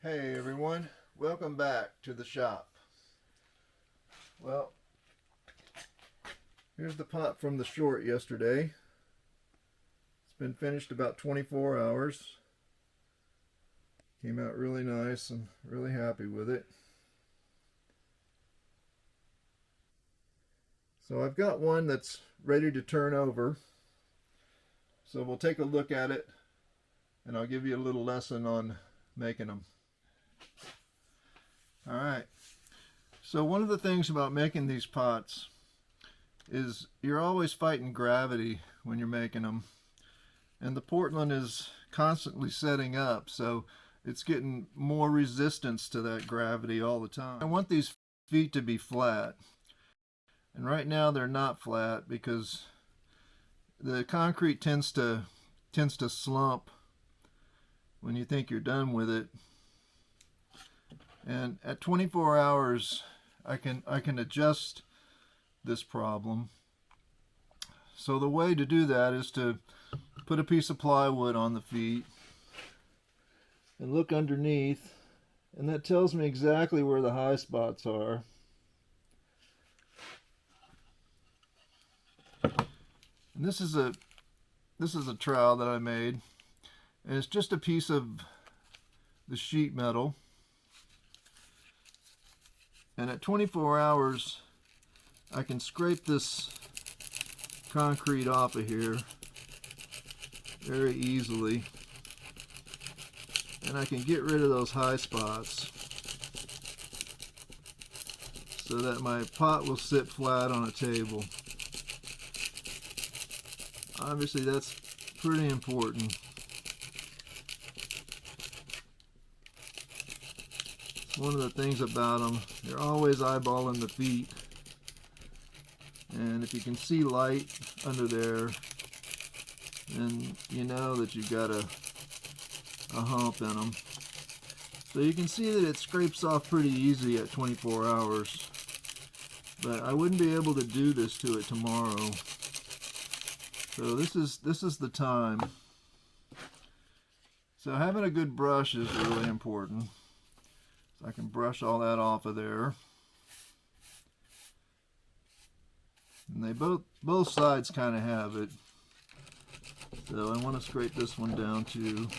Hey everyone, welcome back to the shop. Well, here's the pot from the short yesterday. It's been finished about 24 hours. Came out really nice. I'm really happy with it. So I've got one that's ready to turn over. So we'll take a look at it and I'll give you a little lesson on making them. Alright, so one of the things about making these pots is you're always fighting gravity when you're making them. And the Portland is constantly setting up, so it's getting more resistance to that gravity all the time. I want these feet to be flat. And right now they're not flat because the concrete tends to slump when you think you're done with it. And at 24 hours, I can adjust this problem. So the way to do that is to put a piece of plywood on the feet and look underneath, and that tells me exactly where the high spots are. And this is a trowel that I made, and it's just a piece of the sheet metal. And at 24 hours, I can scrape this concrete off of here very easily. And I can get rid of those high spots so that my pot will sit flat on a table. Obviously, that's pretty important. One of the things about them, they're always eyeballing the feet, and if you can see light under there, then you know that you've got a hump in them. So you can see that it scrapes off pretty easy at 24 hours, but I wouldn't be able to do this to it tomorrow. So this is the time. So having a good brush is really important. So I can brush all that off of there. And they both sides kind of have it. So I want to scrape this one down too.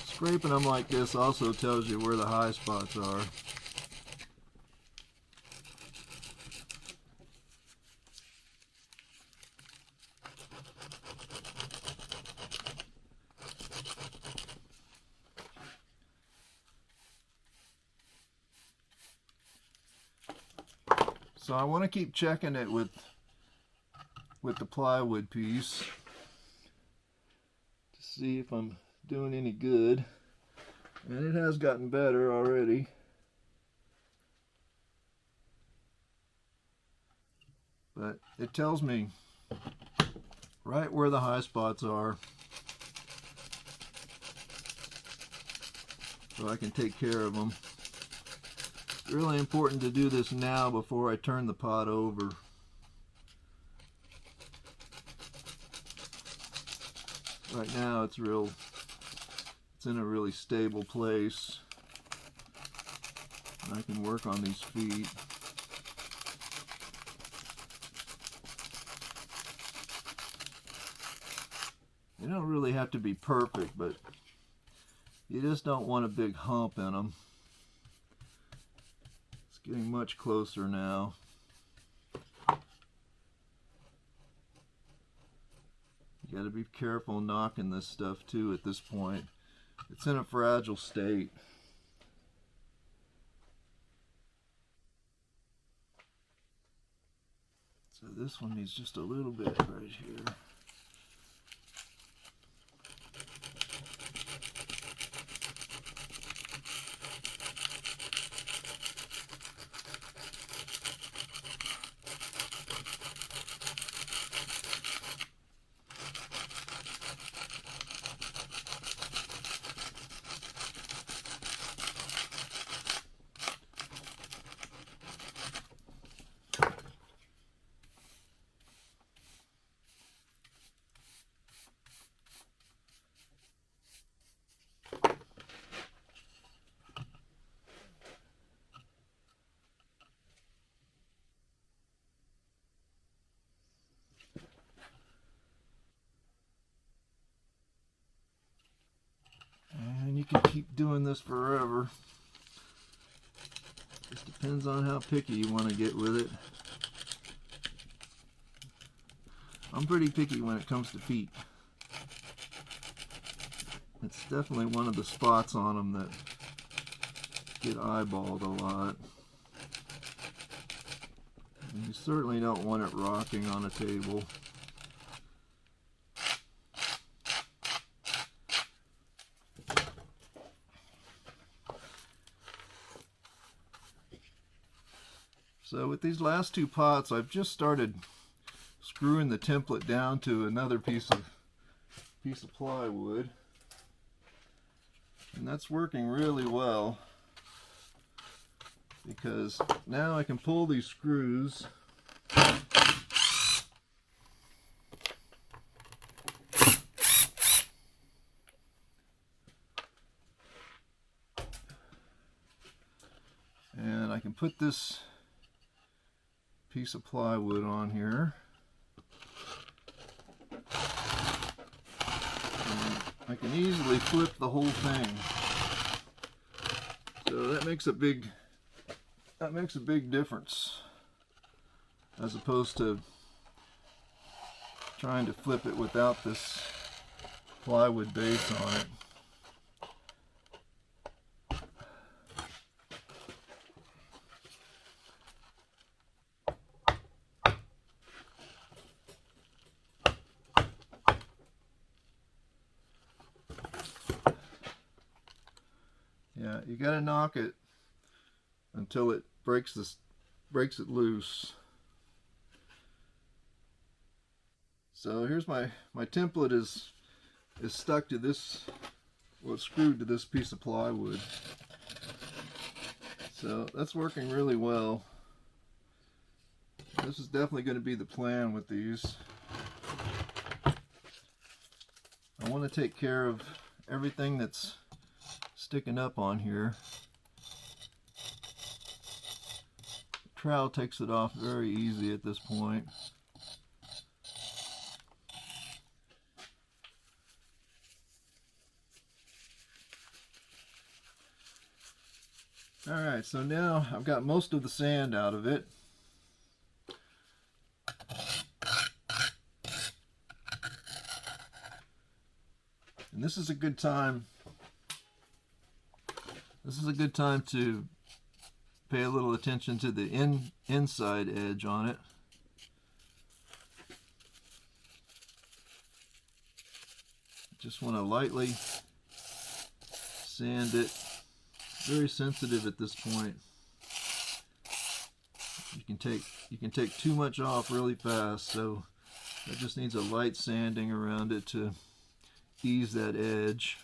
Scraping them like this also tells you where the high spots are. So I want to keep checking it with the plywood piece to see if I'm doing any good. And it has gotten better already. But it tells me right where the high spots are, so I can take care of them. It's really important to do this now before I turn the pot over. Right now it's in a really stable place. I can work on these feet. They don't really have to be perfect, but you just don't want a big hump in them. It's getting much closer now. You got to be careful knocking this stuff too at this point. It's in a fragile state. So this one needs just a little bit right here. you can keep doing this forever. Just depends on how picky you want to get with it. I'm pretty picky when it comes to feet. It's definitely one of the spots on them that get eyeballed a lot. And you certainly don't want it rocking on a table. So with these last two pots, I've just started screwing the template down to another piece of plywood, and that's working really well because now I can pull these screws and I can put this piece of plywood on here. And I can easily flip the whole thing. So that makes a big difference as opposed to trying to flip it without this plywood base on it. Yeah, you gotta knock it until it breaks it loose. So here's my template is stuck to this, well, it's screwed to this piece of plywood. So that's working really well. This is definitely going to be the plan with these. I want to take care of everything that's sticking up on here. The trowel takes it off very easy at this point. Alright, so now I've got most of the sand out of it. And this is a good time to pay a little attention to the inside edge on it. Just want to lightly sand it. Very sensitive at this point. You can take too much off really fast, so it just needs a light sanding around it to ease that edge.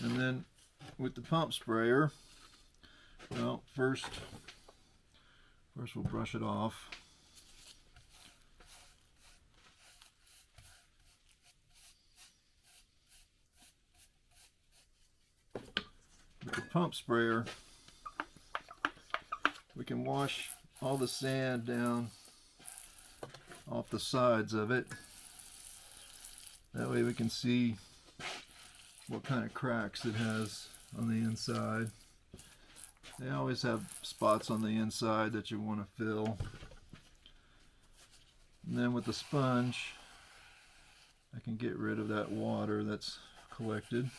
And then with the pump sprayer, well, first we'll brush it off. With the pump sprayer, we can wash all the sand down off the sides of it. That way we can see what kind of cracks it has on the inside. They always have spots on the inside that you want to fill. And then with the sponge, I can get rid of that water that's collected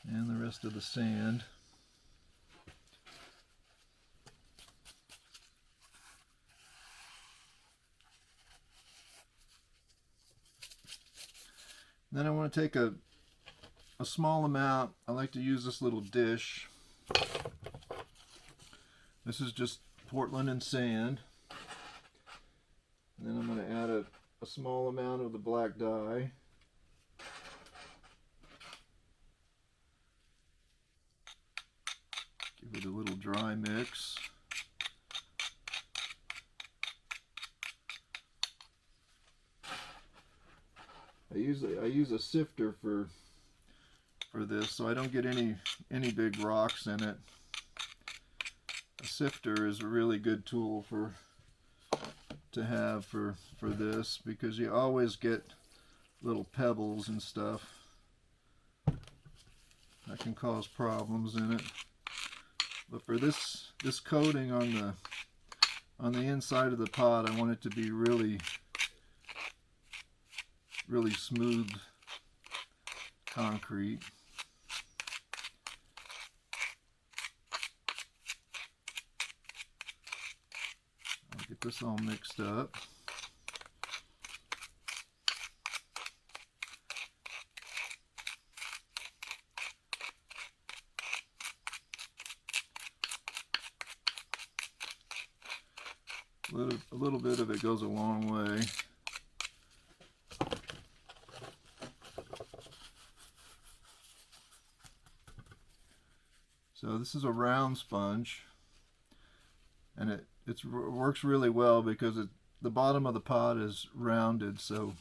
and the rest of the sand. Then I want to take a small amount. I like to use this little dish. This is just Portland and sand. And then I'm going to add a small amount of the black dye. Give it a little dry mix. I use a sifter for this, so I don't get any big rocks in it. A sifter is a really good tool to have for this, because you always get little pebbles and stuff That can cause problems in it. But for this coating on the inside of the pot, I want it to be really smooth concrete. I'll get this all mixed up. A little bit of it goes a long way. So this is a round sponge, and it works really well because the bottom of the pot is rounded, so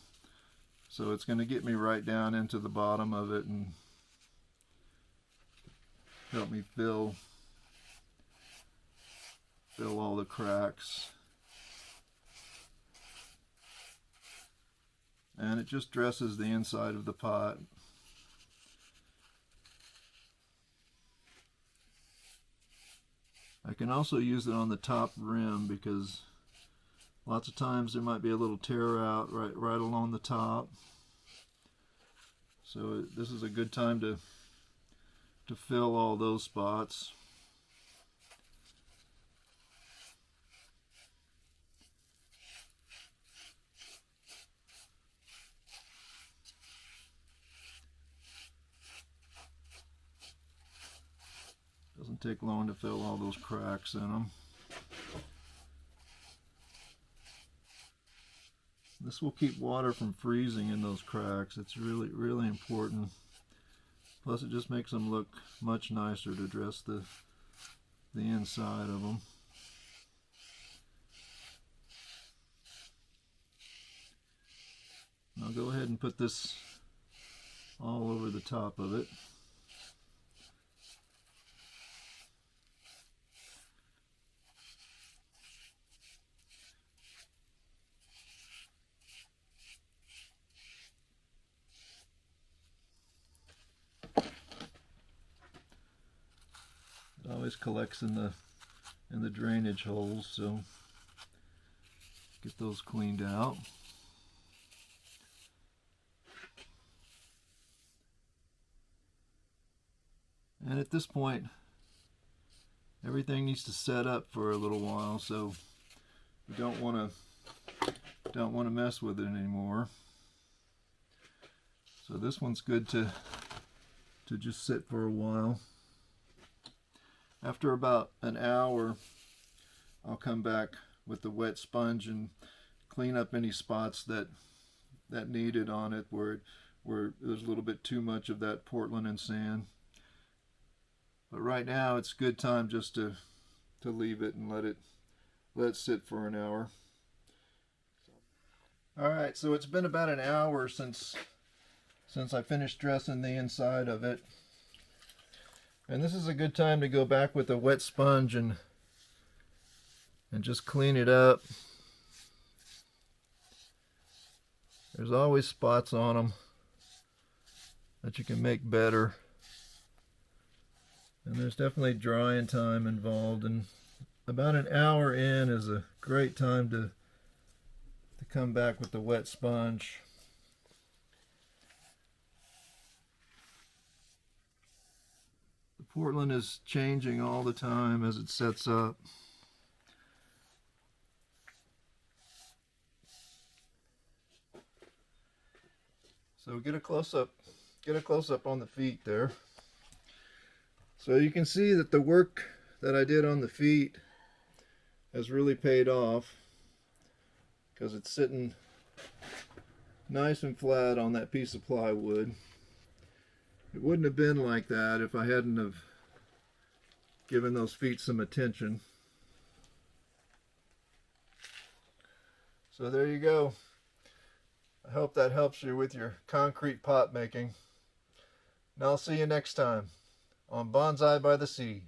it's going to get me right down into the bottom of it and help me fill all the cracks. And it just dresses the inside of the pot. I can also use it on the top rim because lots of times there might be a little tear out right along the top. So this is a good time to fill all those spots. Doesn't take long to fill all those cracks in them. This will keep water from freezing in those cracks. It's really important. Plus it just makes them look much nicer to dress the inside of them. I'll go ahead and put this all over the top of it. It always collects in the drainage holes, so get those cleaned out. And at this point, everything needs to set up for a little while, so we don't want to mess with it anymore. So this one's good to just sit for a while. After about an hour, I'll come back with the wet sponge and clean up any spots that need it on it where there's a little bit too much of that Portland and sand. But right now it's a good time just to leave it and let it sit for an hour. Alright, so it's been about an hour since I finished dressing the inside of it. And this is a good time to go back with a wet sponge and just clean it up. There's always spots on them that you can make better. And there's definitely drying time involved, and about an hour in is a great time to come back with the wet sponge. The Portland is changing all the time as it sets up. So get a close-up on the feet there. So you can see that the work that I did on the feet has really paid off because it's sitting nice and flat on that piece of plywood. It wouldn't have been like that if I hadn't have given those feet some attention. So there you go. I hope that helps you with your concrete pot making. And I'll see you next time on Bonsai by the Sea.